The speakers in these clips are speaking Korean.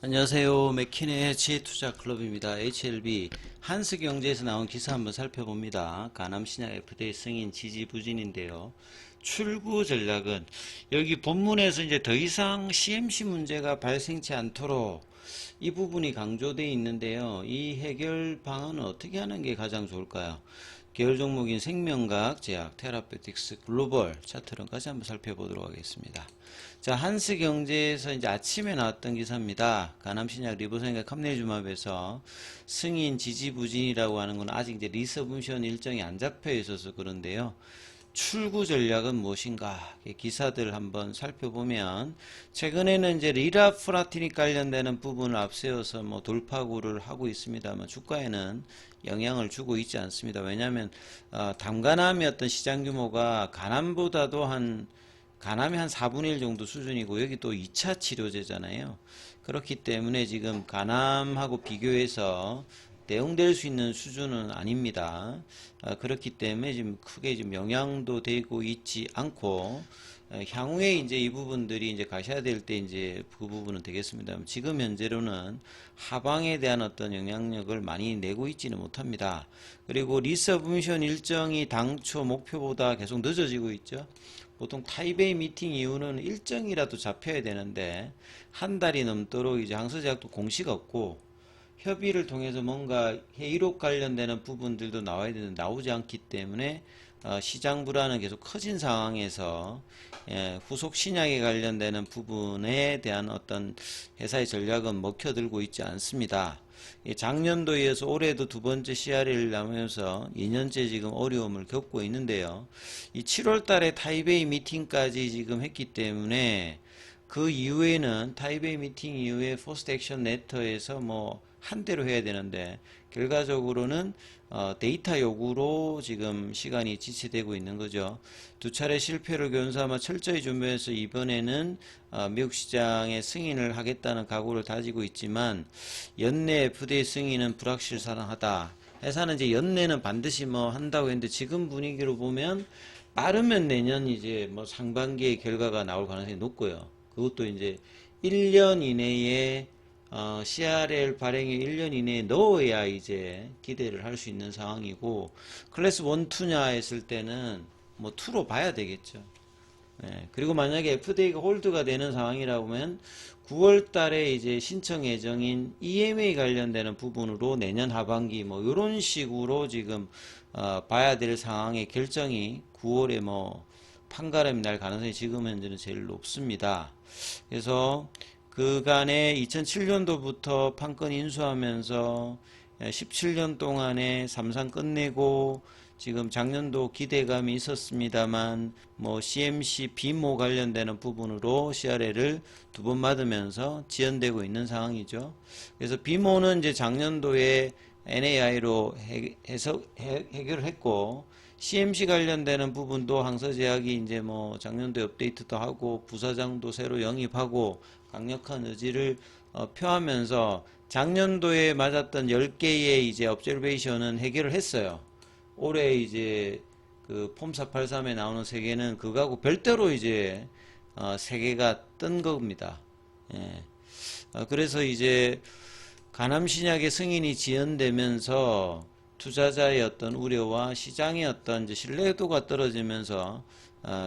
안녕하세요. 맥키네 해치투자클럽입니다. HLB 한스경제에서 나온 기사 한번 살펴봅니다. 가남신약 FDA 승인 지지부진인데요. 출구 전략은 여기 본문에서 이제 더 이상 CMC 문제가 발생치 않도록 이 부분이 강조되어 있는데요. 이 해결 방안은 어떻게 하는 게 가장 좋을까요? 계열 종목인 생명과학, 제약, 테라페틱스, 글로벌 차트론까지 한번 살펴보도록 하겠습니다. 자, 한스경제에서 이제 아침에 나왔던 기사입니다. 가남신약 리보생과 캄네이주맙에서 승인 지지부진이라고 하는 건 아직 이제 리서브션 일정이 안 잡혀 있어서 그런데요. 출구 전략은 무엇인가? 기사들 한번 살펴보면 최근에는 이제 리라프라틴이 관련되는 부분을 앞세워서 뭐 돌파구를 하고 있습니다만 주가에는 영향을 주고 있지 않습니다. 왜냐하면 담가남의 어떤 시장 규모가 가남이 한 4분의 1 정도 수준이고 여기 또 2차 치료제잖아요. 그렇기 때문에 지금 가남하고 비교해서 대응될 수 있는 수준은 아닙니다. 그렇기 때문에 지금 크게 지금 영향도 되고 있지 않고 향후에 이제 이 부분들이 이제 가셔야 될 때 이제 그 부분은 되겠습니다. 지금 현재로는 하방에 대한 어떤 영향력을 많이 내고 있지는 못합니다. 그리고 리서브미션 일정이 당초 목표보다 계속 늦어지고 있죠. 보통 타이베이 미팅 이후는 일정이라도 잡혀야 되는데 한 달이 넘도록 이제 항서제약도 공식 없고 협의를 통해서 뭔가 회의록 관련되는 부분들도 나와야 되는데 나오지 않기 때문에 시장 불안은 계속 커진 상황에서 후속 신약에 관련되는 부분에 대한 어떤 회사의 전략은 먹혀들고 있지 않습니다. 작년도에 이어서 올해도 두 번째 CRL을 나오면서 2년째 지금 어려움을 겪고 있는데요. 이 7월 달에 타이베이 미팅까지 지금 했기 때문에 그 이후에는 타이베이 미팅 이후에 포스트 액션 레터에서 뭐 한 대로 해야 되는데 결과적으로는 데이터 요구로 지금 시간이 지체되고 있는 거죠. 두 차례 실패를 견사하며 철저히 준비해서 이번에는 미국 시장에 승인을 하겠다는 각오를 다지고 있지만 연내 FDA 승인은 불확실하다. 회사는 이제 연내는 반드시 뭐 한다고 했는데 지금 분위기로 보면 빠르면 내년 이제 뭐 상반기에 결과가 나올 가능성이 높고요. 그것도 이제 1년 이내에 CRL 발행에 1년 이내에 넣어야 이제 기대를 할 수 있는 상황이고 클래스 1, 2냐 했을 때는 뭐 2로 봐야 되겠죠. 그리고 만약에 FDA가 홀드가 되는 상황이라고 하면 9월 달에 이제 신청 예정인 EMA 관련되는 부분으로 내년 하반기 뭐 이런 식으로 지금 봐야 될 상황의 결정이 9월에 뭐 판가름이 날 가능성이 지금 현재는 제일 높습니다. 그래서 그간에 2007년도부터 판권 인수하면서 17년 동안에 삼상 끝내고 지금 작년도 기대감이 있었습니다만 뭐 CMC 비모 관련되는 부분으로 CRL을 두 번 받으면서 지연되고 있는 상황이죠. 그래서 비모는 이제 작년도에 NAI로 해결을 했고 CMC 관련되는 부분도 항서제약이 이제 뭐 작년도에 업데이트도 하고 부사장도 새로 영입하고 강력한 의지를 표하면서 작년도에 맞았던 10개의 이제 업저베이션은 해결을 했어요. 올해 이제 그 폼 483에 나오는 3개는 그거하고 별도로 이제 3개가 뜬 겁니다. 예. 그래서 이제 가남신약의 승인이 지연되면서 투자자의 어떤 우려와 시장의 어떤 이제 신뢰도가 떨어지면서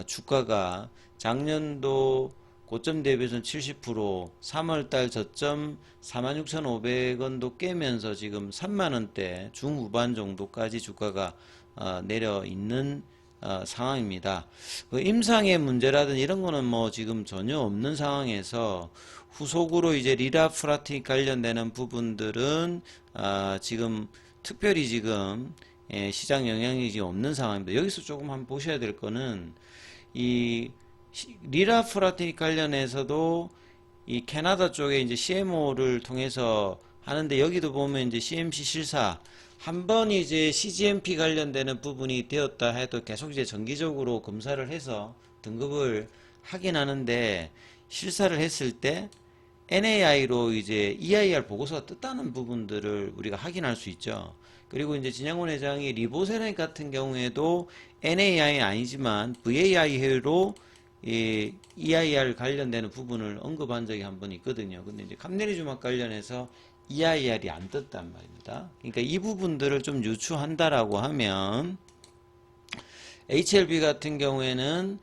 주가가 작년도 고점 대비해서는 70%, 3월달 저점 46,500원도 깨면서 지금 3만원대 중후반 정도까지 주가가 내려 있는 상황입니다. 그 임상의 문제라든 이런 거는 뭐 지금 전혀 없는 상황에서 후속으로 이제 리라프라틴 관련되는 부분들은 지금 특별히 지금 시장 영향력이 없는 상황입니다. 여기서 조금 한번 보셔야 될 거는 이 리라프라틴 관련해서도 이 캐나다 쪽에 이제 CMO를 통해서 하는데 여기도 보면 이제 CMC 실사 한 번 이제 CGMP 관련되는 부분이 되었다 해도 계속 이제 정기적으로 검사를 해서 등급을 하긴 하는데 실사를 했을 때 NAI로 이제 EIR 보고서가 떴다는 부분들을 우리가 확인할 수 있죠. 그리고 이제 진양원 회장이 리보세라믹 같은 경우에도 NAI 아니지만 VAI로 이 EIR 관련되는 부분을 언급한 적이 한 번 있거든요. 근데 이제 감내리주막 관련해서 EIR이 안 떴단 말입니다. 그러니까 이 부분들을 좀 유추한다라고 하면 HLB 같은 경우에는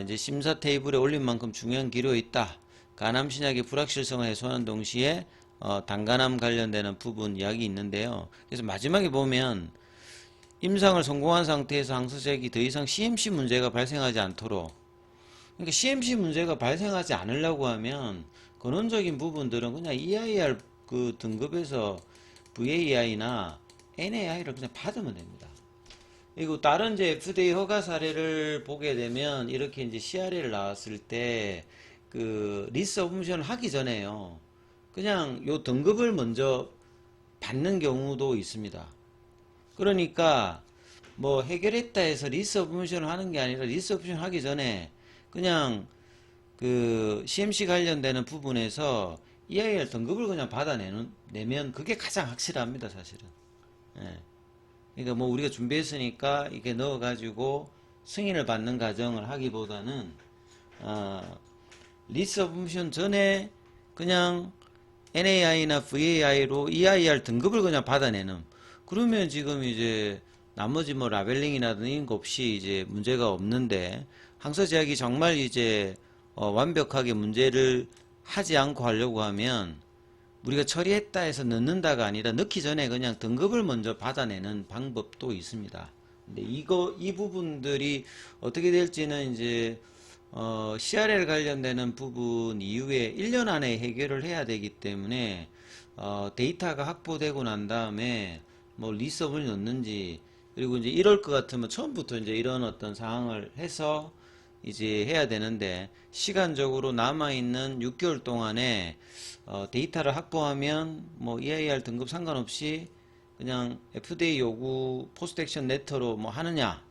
이제 심사 테이블에 올린 만큼 중요한 기록이 있다. 간암 신약의 불확실성을 해소하는 동시에 단간암 관련되는 부분 이야기 있는데요. 그래서 마지막에 보면 임상을 성공한 상태에서 항서제약이 더 이상 CMC 문제가 발생하지 않도록, 그러니까 CMC 문제가 발생하지 않으려고 하면 근원적인 부분들은 그냥 EIR 그 등급에서 VAI나 NAI를 그냥 받으면 됩니다. 그리고 다른 이제 FDA 허가 사례를 보게 되면 이렇게 이제 CRL 나왔을 때 그 리서브미션을 하기 전에요. 그냥 요 등급을 먼저 받는 경우도 있습니다. 그러니까 뭐 해결했다 해서 리서브미션을 하는 게 아니라 리서브미션 하기 전에 그냥 그 CMC 관련되는 부분에서 EIR 등급을 그냥 받아내면 그게 가장 확실합니다, 사실은. 예. 그러니까 뭐 우리가 준비했으니까 이렇게 넣어가지고 승인을 받는 과정을 하기보다는 리서브미션 전에 그냥 NAI나 VAI로 EIR 등급을 그냥 받아내는, 그러면 지금 이제 나머지 뭐 라벨링이라든지 이런 거 없이 이제 문제가 없는데, 항서제약이 정말 이제 완벽하게 문제를 하지 않고 하려고 하면 우리가 처리했다 해서 넣는다가 아니라 넣기 전에 그냥 등급을 먼저 받아내는 방법도 있습니다. 근데 이 부분들이 어떻게 될지는 이제 CRL 관련되는 부분 이후에 1년 안에 해결을 해야 되기 때문에 데이터가 확보되고 난 다음에 뭐 리서브를 넣는지, 그리고 이제 이럴 것 같으면 처음부터 이제 이런 어떤 상황을 해서 이제 해야 되는데, 시간적으로 남아있는 6개월 동안에 데이터를 확보하면 뭐 EIR 등급 상관없이 그냥 FDA 요구 포스트 액션 레터로 뭐 하느냐,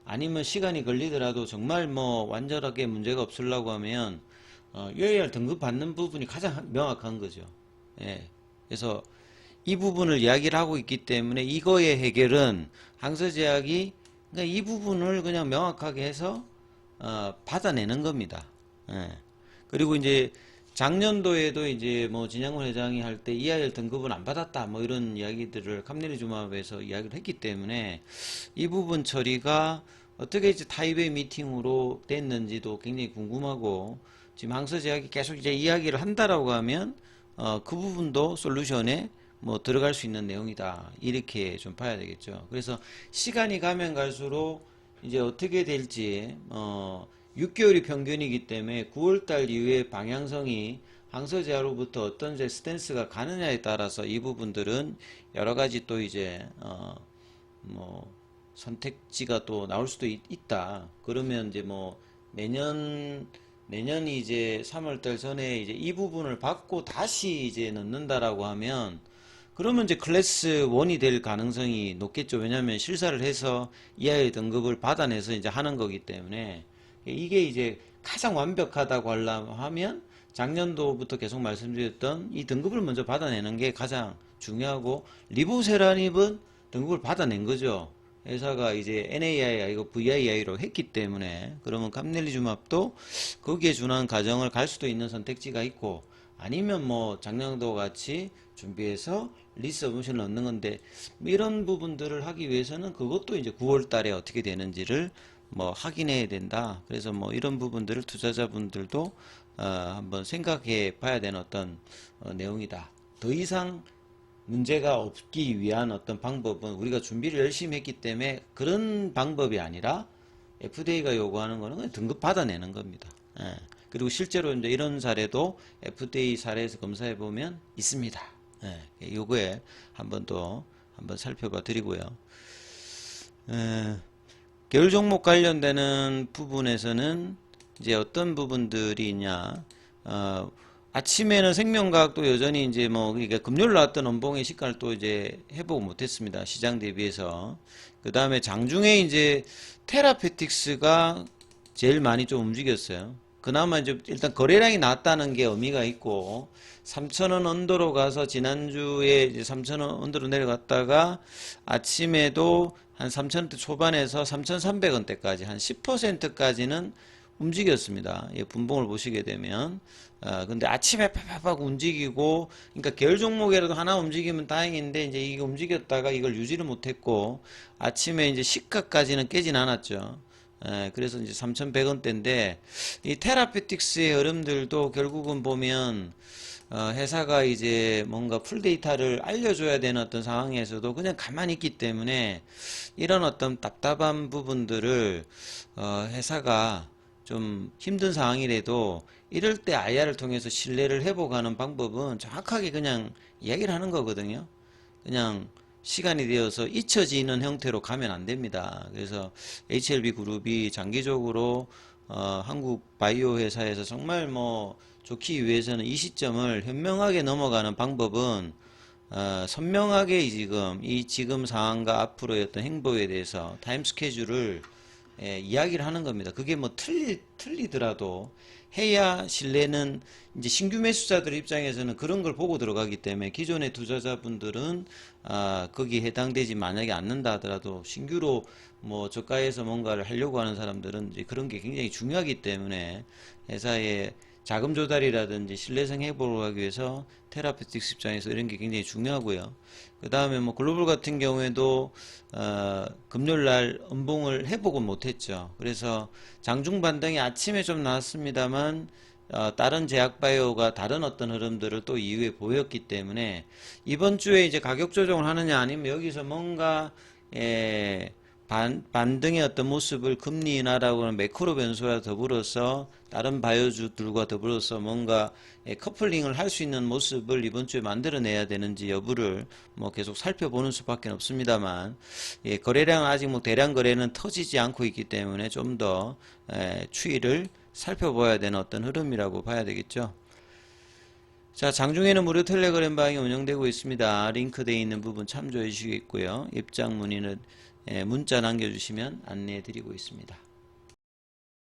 아니면 시간이 걸리더라도 정말 뭐 완전하게 문제가 없으려고 하면 EIR 등급 받는 부분이 가장 명확한 거죠. 예. 그래서 이 부분을 이야기를 하고 있기 때문에 이거의 해결은 항서제약이 그러니까 이 부분을 그냥 명확하게 해서 받아내는 겁니다. 예. 그리고 이제 작년도에도 이제 뭐 진양훈 회장이 할 때 EIR 등급은 안 받았다 뭐 이런 이야기들을 감내리주마업에서 이야기를 했기 때문에 이 부분 처리가 어떻게 이제 타입의 미팅으로 됐는지도 굉장히 궁금하고, 지금 항서제약이 계속 이제 이야기를 한다라고 하면 그 부분도 솔루션에 뭐 들어갈 수 있는 내용이다, 이렇게 좀 봐야 되겠죠. 그래서 시간이 가면 갈수록 이제 어떻게 될지 6개월이 평균이기 때문에 9월달 이후에 방향성이 항서제약으로부터 어떤 이제 스탠스가 가느냐에 따라서 이 부분들은 여러 가지 또 이제 뭐 선택지가 또 나올 수도 있다. 그러면 이제 뭐 내년 이제 3월달 전에 이제 이 부분을 받고 다시 이제 넣는다라고 하면, 그러면 이제 클래스 1이 될 가능성이 높겠죠. 왜냐하면 실사를 해서 EIR 등급을 받아내서 이제 하는 거기 때문에, 이게 이제 가장 완벽하다고 하면 작년도부터 계속 말씀드렸던 이 등급을 먼저 받아내는 게 가장 중요하고, 리보세라닙은 등급을 받아낸 거죠. 회사가 이제 NAI 아니고 VII로 했기 때문에, 그러면 감넬리주맙도 거기에 준한 과정을 갈 수도 있는 선택지가 있고, 아니면 뭐 작년도 같이 준비해서 리서브미션을 넣는 건데, 이런 부분들을 하기 위해서는 그것도 이제 9월 달에 어떻게 되는지를 뭐 확인해야 된다. 그래서 뭐 이런 부분들을 투자자분들도 한번 생각해 봐야 되는 어떤 내용이다. 더 이상 문제가 없기 위한 어떤 방법은 우리가 준비를 열심히 했기 때문에 그런 방법이 아니라 FDA가 요구하는 거는 그냥 등급 받아내는 겁니다. 예. 그리고 실제로 이제 이런 사례도 FDA 사례에서 검사해 보면 있습니다. 예. 요거에 한번 더 한번 살펴봐 드리고요. 계열 종목 관련되는 부분에서는 이제 어떤 부분들이 있냐, 아침에는 생명과학도 여전히 이제 뭐, 그러니까 금요일 나왔던 원봉의 시가를 또 이제 회복 못했습니다. 시장 대비해서. 그 다음에 장중에 이제 테라페틱스가 제일 많이 좀 움직였어요. 그나마 이제 일단 거래량이 낮다는 게 의미가 있고, 3,000원 언더로 가서 지난주에 이제 3,000원 언더로 내려갔다가 아침에도 한 3,000원대 초반에서 3,300원대까지 한 10%까지는 움직였습니다. 예, 분봉을 보시게 되면. 근데 아침에 팍팍 움직이고, 그러니까 계열 종목이라도 하나 움직이면 다행인데, 이제 이게 움직였다가 이걸 유지를 못했고, 아침에 이제 시가까지는 깨진 않았죠. 그래서 이제 3,100원대인데, 이 테라피틱스의 흐름들도 결국은 보면, 회사가 이제 뭔가 풀데이터를 알려줘야 되는 어떤 상황에서도 그냥 가만히 있기 때문에 이런 어떤 답답한 부분들을 회사가 좀 힘든 상황이라도 이럴 때 IR을 통해서 신뢰를 회복하는 방법은 정확하게 그냥 이야기를 하는 거거든요. 그냥 시간이 되어서 잊혀지는 형태로 가면 안 됩니다. 그래서 HLB 그룹이 장기적으로 한국 바이오 회사에서 정말 뭐 좋기 위해서는 이 시점을 현명하게 넘어가는 방법은 선명하게 지금 상황과 앞으로의 어떤 행보에 대해서 타임 스케줄을 이야기를 하는 겁니다. 그게 뭐 틀리더라도 해야 신뢰는 이제 신규 매수자들 입장에서는 그런 걸 보고 들어가기 때문에 기존의 투자자분들은 거기에 해당되지 만약에 않는다 하더라도 신규로 뭐 저가에서 뭔가를 하려고 하는 사람들은 이제 그런 게 굉장히 중요하기 때문에 회사의 자금 조달이라든지 신뢰성 회복을 하기 위해서 테라피틱스 입장에서 이런 게 굉장히 중요하고요. 그 다음에 뭐 글로벌 같은 경우에도 금요일날 음봉을 회복은 못했죠. 그래서 장중 반등이 아침에 좀 나왔습니다만 다른 제약바이오가 다른 어떤 흐름들을 또 이후에 보였기 때문에 이번 주에 이제 가격 조정을 하느냐 아니면 여기서 뭔가 반등의 어떤 모습을 금리 인하라고 하는 매크로 변수와 더불어서 다른 바이오주들과 더불어서 뭔가 커플링을 할 수 있는 모습을 이번 주에 만들어내야 되는지 여부를 뭐 계속 살펴보는 수밖에 없습니다만 거래량은 아직 뭐 대량 거래는 터지지 않고 있기 때문에 좀 더 추이를 살펴봐야 되는 어떤 흐름이라고 봐야 되겠죠. 자, 장중에는 무료 텔레그램 방이 운영되고 있습니다. 링크되어 있는 부분 참조해 주시겠고요. 입장 문의는 문자 남겨주시면 안내해 드리고 있습니다.